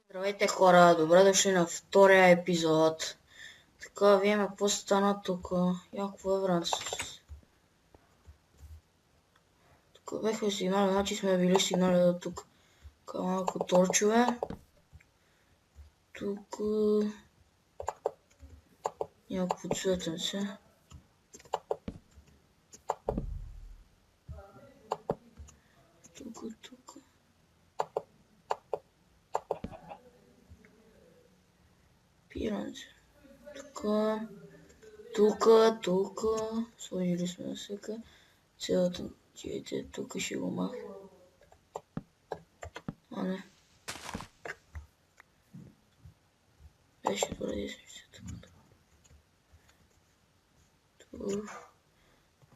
Здравейте хора, добре дошли на втория епизод. Така, виеме какво стана тук. Какво е време? Тук бехме сигнали, значи сме били сигнали до тук. Така малко торчове. Тук някакво цветенце. Тук. Пиранце. Тук. Сложили сме на всека. Цялата тиете тук ще го махна. А не. Беше добре тук.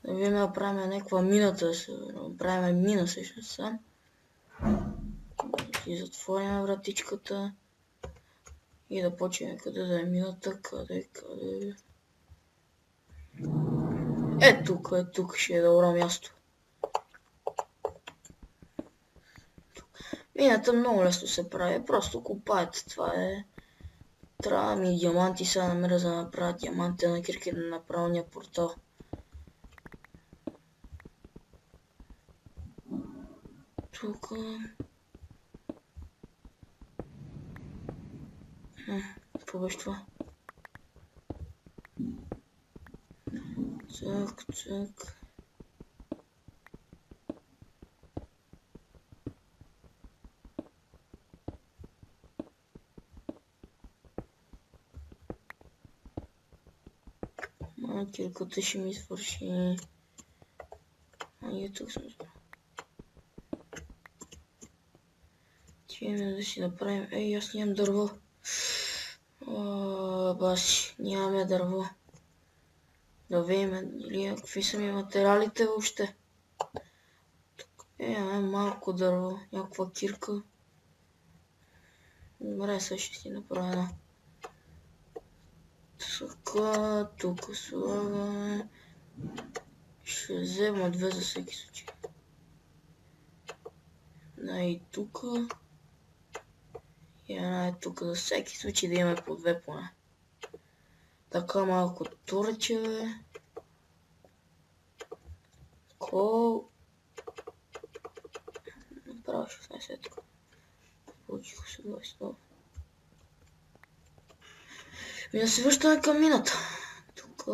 Да видим да правим някаква мината, да правим мина всъщност сам. И затворим вратичката. И да почнем къде да е мината, къде. Тук ще е добро място. Мината много лесно се прави, просто копаете, това е. Трябва ми диаманти, сега намеря за да направя диаманти на кирки на направения портал. Тук. Какво беше това? Цък. Кирката ще ми свърши. Тук съм забрал. Тиеме да си направим. Аз нямам дърво. Баси, нямаме дърво. Да видим или какви са ми материалите въобще. Тук малко дърво, някаква кирка. Добре, сега ще си направя една. Така, тук слагаме. Ще взема две за всеки случай. И тук. И една е тук за всеки случай да имаме по две поне. Така малко турче. Кол. Направо 16 така. Получиха се 20. И да се връщаме към мината. Тук.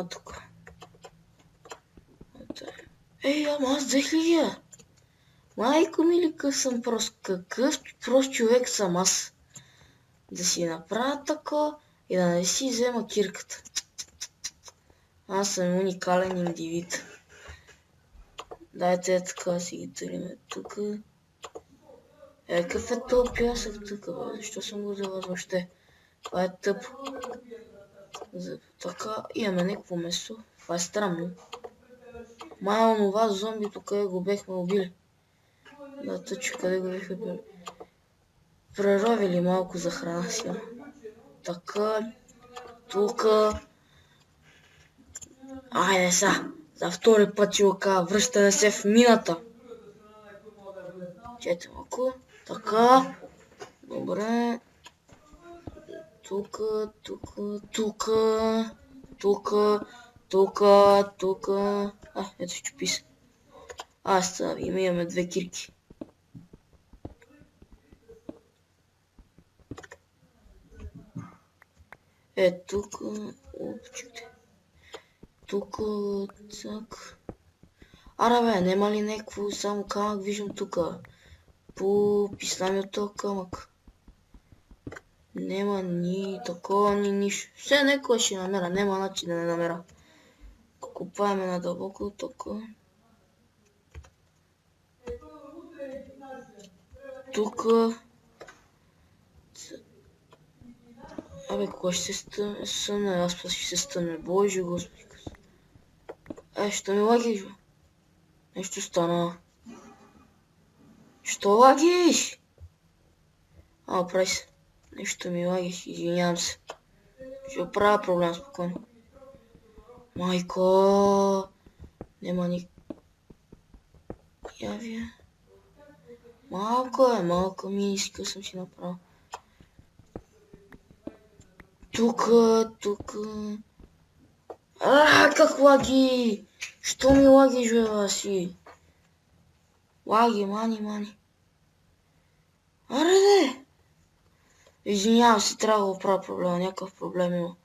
Тук. Ама аз взех ли я? Майко ми ли къв съм прост? Какъв прост човек съм аз? Да си направя така и да не си взема кирката. Аз съм уникален индивид. Дайте така си ги търиме тук. Какъв е този пясък тук, бе? Защо съм го взела въобще? Това е тъпо. Така имаме някакво место. Това е странно. Май онова зомби тук го бехме убили. Да тъчу къде го бехме убили. Преровили малко за храна си. Така. Тука. Айде са. За втори път ще го кажа. Връщаме се в мината. Чете малко. Така. Добре. Тука. Ето щупи се. Имаме две кирки. Тук. Тук. Цък. Бе, нема ли някакво само камък виждам тук? По писна от този камък. Нема ни такова, ни нищо. Все някой ще намеря, нема начин да не намеря. Копаеме надълбоко тук. Тук. Кога ще се стъне? Аз път ще се стъне. Боже господи. Що ми лагиш, бе? Нещо стана. Що лагиш? Прави се. Нещо ми лагиш, извинявам се. Ще оправя проблем спокойно. Майко! Нема ни... Явия. Малко миниска съм си направил. Тука. Как лаги! Що ми лагиш, бе, си? Лаги, мани. Аре, де! Извинявам се, трябва да го правя проблема, някакъв проблем има.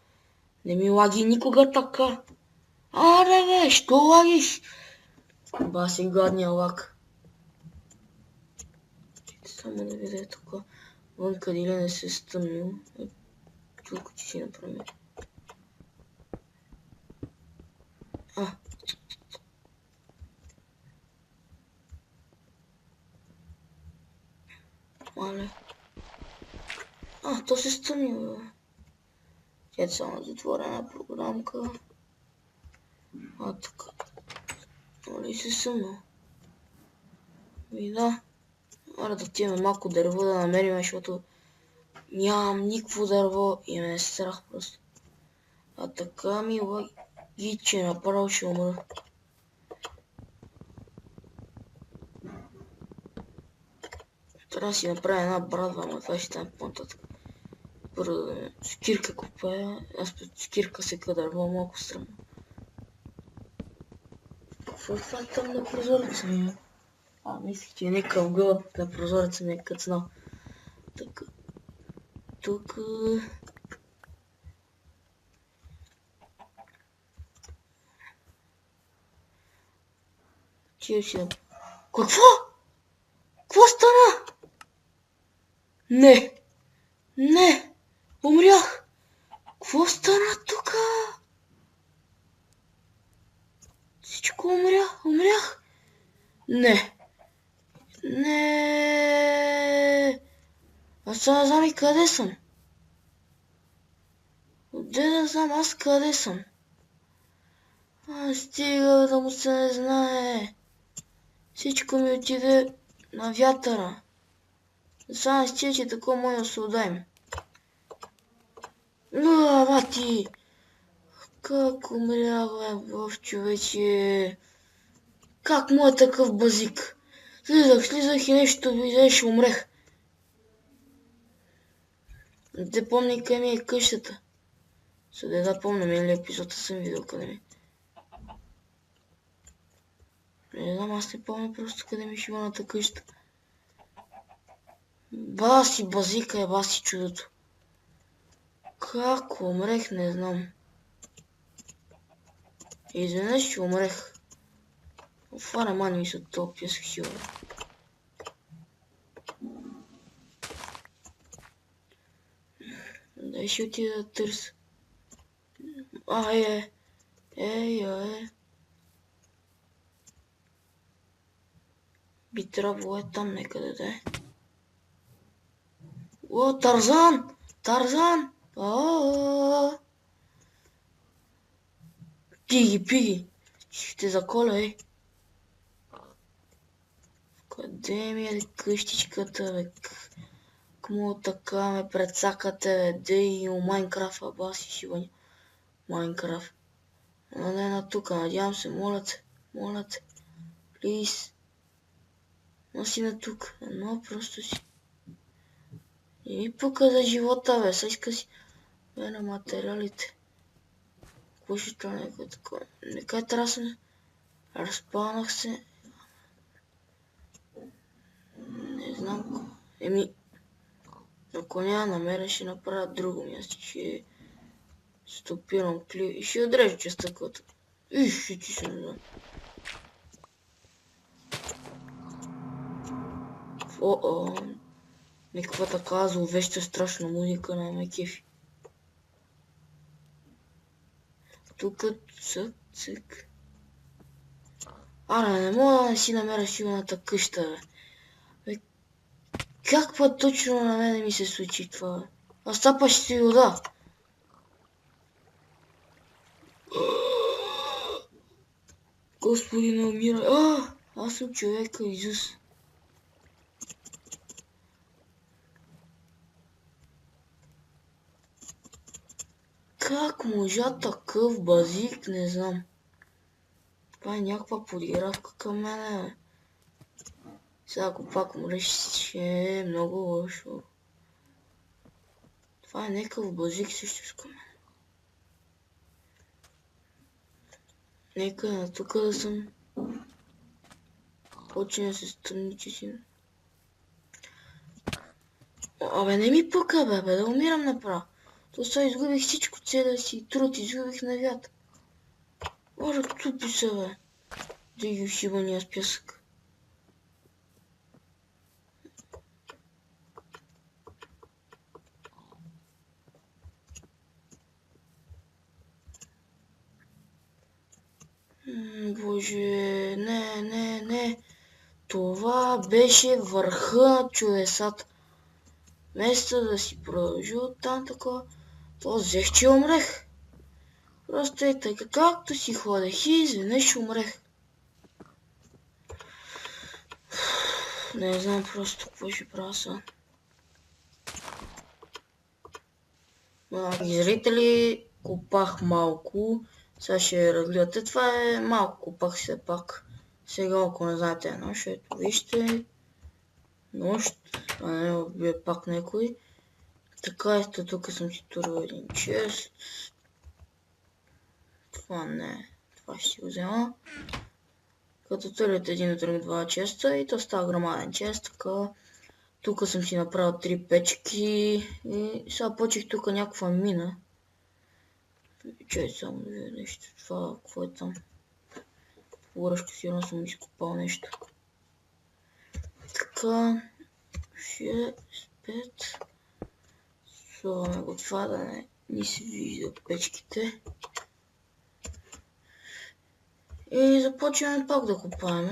Не ми лаги никога така. Аре, бе, що лагиш? Баси гадния лаг. Само да видя тук. Вън къде ли не се стъмнил. Тук ти си направим. Мале. То се стъмни, бе. Тя е само затворена програмка. Така. Нали се съмнал? Да. Ара да отиваме малко дърво да намерим, защото нямам никакво дърво и ме е страх просто. Така ми лаги, че направо ще умра. Трябва да си направя една брадва, ама това ще стане по-нататък. Първо да с кирка купая, аз с кирка сека дърво, малко странно. Какво е това там на прозореца ми? Мислих, че е някакъв гъл на прозореца ми е къцнал. Така. Тук... Чия си... Какво? Какво стана? Не! Умрях! Какво стана тука? Всичко умрях? Не! Аз сега не знам и къде съм. Отде да знам аз къде съм. Стига да му се не знае. Всичко ми отиде на вятъра. Сега не стига, че такова може да се удаем. Мати! Как умрях, бе, в човече? Как му е такъв базик? Слизах и нещо видеш, умрех. Не те помня къде ми е къщата. Съде да помня, миналия епизода съм видел къде ми. Не знам, аз не помня просто къде ми шиваната къща. Баси базика баси чудото. Как умрех, не знам. Изведнъж умрех. Фара мани ми се топя с хила. Дай ще отида да търся. Би трябвало е там некъде да е. О, Тарзан! Пиги! Ще заколя, Къде ми е къщичката, бе? Кому така ме прецакате, бе? Дей у Майнкрафт, баси шибаня. Майнкрафт. Не на тука, надявам се, моля те. Плиз. Но си на тук. Едно просто си. И ми пука за живота, бе. Сега иска си. Бе на материалите. Какво ще това някой такова? Нека трябва съм. Разпълнах се. Не знам. Ако няма намеря, ще направя друго място. Ще стопирам клип и ще отрежа частта, която... Ще ти се не знам. Никаква така зловеща страшна музика на ме кефи. Тук цък. Не мога да не си намеря сигурната къща, бе. Как път точно на мене ми се случи това, бе? Аз тапа ще си вода. Господи, не умирай. Аз съм човека, Изус. Как можа такъв базик, не знам. Това е някаква подигравка към мене, бе. Сега ако пак умреш, ще е много лошо. Това е някакъв базик също към мен. Нека на тук да съм. Почне да се стъмни, че си... Абе, не ми пука, бе, да умирам направо. То сега изгубих всичко, целия си труд, изгубих на вятър. Боже, тупи се, бе. Да ги ушибания с пясък. Боже, не. Това беше върха на чудесата. Вместо да си продължи оттам такова, то взех, че умрех. Просто е така, както си ходех и изведнъж умрех. Не знам просто какво ще правя сега. Зрители, копах малко. Сега ще разгледате. Това е малко копах все пак. Сега, ако не знаете нощ, ето вижте. Нощ. А не убие пак някой. Така ето, тук съм си турил един чест. Това не. Това ще си го взема. Като турите един от друг два честа и то става грамаден чест. Така. Тук съм си направил 3 печки и сега почех тук някаква мина. Чай само да видя нещо. Това, какво е там? Поръшка, сигурно съм изкопал нещо. Така, 6, 5. Слагаме го това да не се вижда печките. И започваме пак да копаем.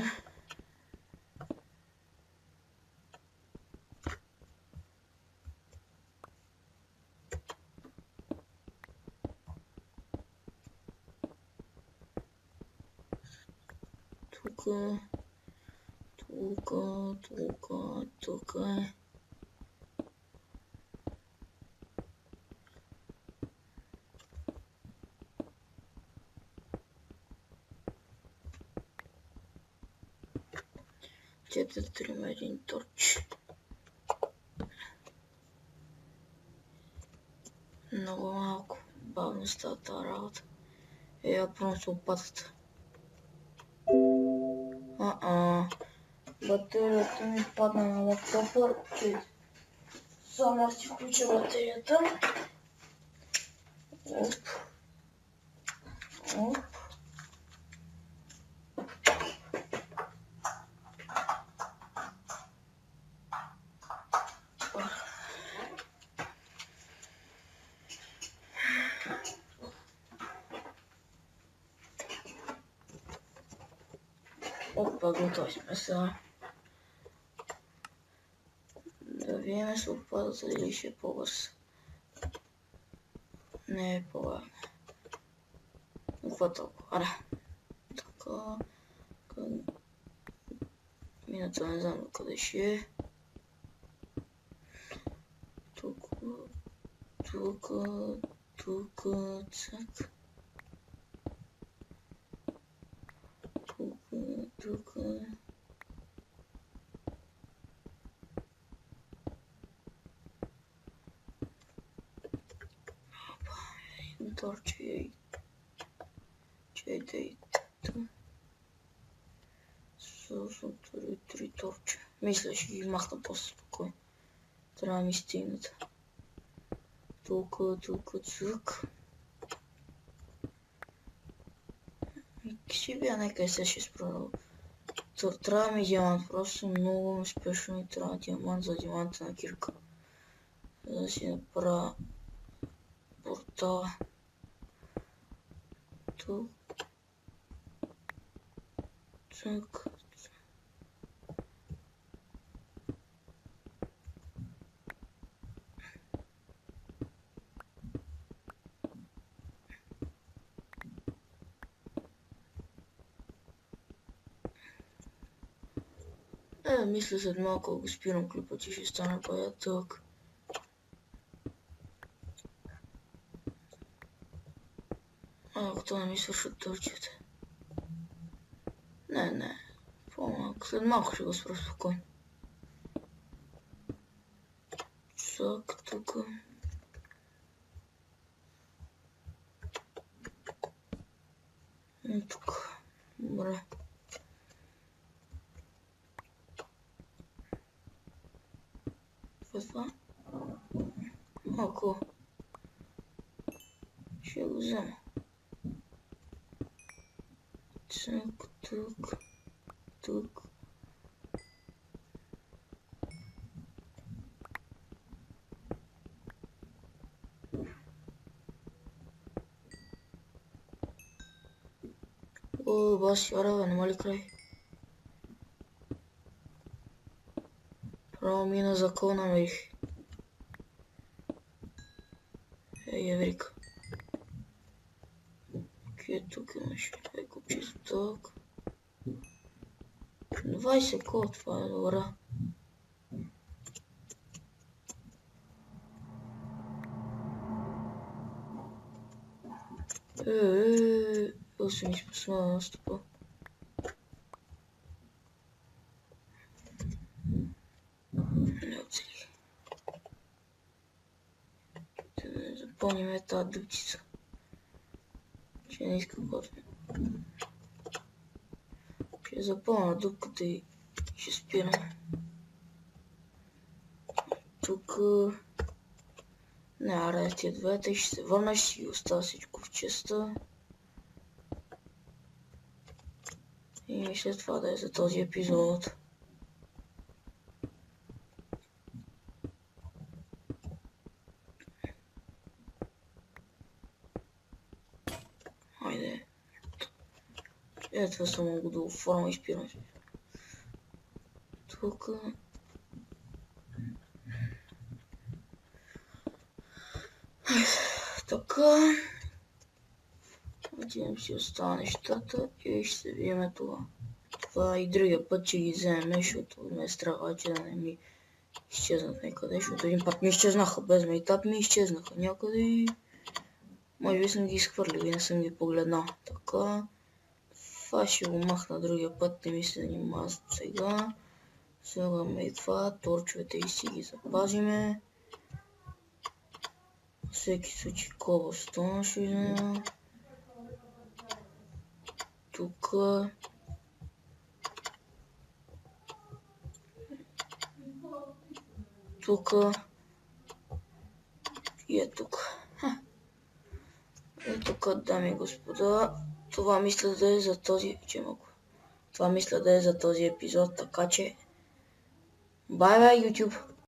Тук е. Да трима един торч. Много малко бавно става тази работа. Я просто опадат. Батерията ми падна на лаптопа. Само аз си включа батерията. Оп. Опа, готови сме сега. Да видим се опадата или ще е по-бърз. Не е по-бавно. Какво толкова? Аре. Така. Мината не знам къде ще е. Тук, цък. Тук. Торче. Чейте. Съм турил 3 торча. Мисля, ще ги махна по-спокойно. Трябва да ми стигнат. Тук, цък. Ще бия нека се ще справя. Трябва ми диамант, просто много спешно ми трябва диамант за диаманта на кирка. За да си направя портала. Тук. Цък. Мисля след малко го спирам клипа, че ще стане по-ятълък. Ако това не ми свършат търчите. Не. По-малко. След малко ще го спра спокойно. Чак тук. И тук. Добре. Това. Малко. Ще го взема. Чак тук. О, баси, аре, нема ли край? Право мина закон намерих. Еврика. Окей, тук имаш купчето тук. 20 код, това е добре. Това се ми спасва на настъпа. Не оцелих. Да запълним тази дупчица. Че не иска код. Ще запълня дупката и ще спирам. Тук... Не, аре, тия двете ще се върна, ще си оставя всичко в частта. И след това да е за този епизод. Хайде. Това само го да оформя и спирам. Тук... Така. Отивам си остава нещата и ще се видим това. Това и другия път ще ги вземем, защото ме е страх, че да не ми изчезнат някъде, защото един път ми изчезнаха без мейтап, ми изчезнаха някъде и може би съм ги изхвърлил и не съм ги погледнал. Така, това ще го махна другия път, не ми се занимава сега. Слагаме и това, торчовете и си ги запазиме. Всеки случай кобълстон ще взема. Тук. Тук. И е тук. И тук, дами и господа, това мисля да е за този... Това мисля да е за този епизод, така че... Бай-бай, YouTube!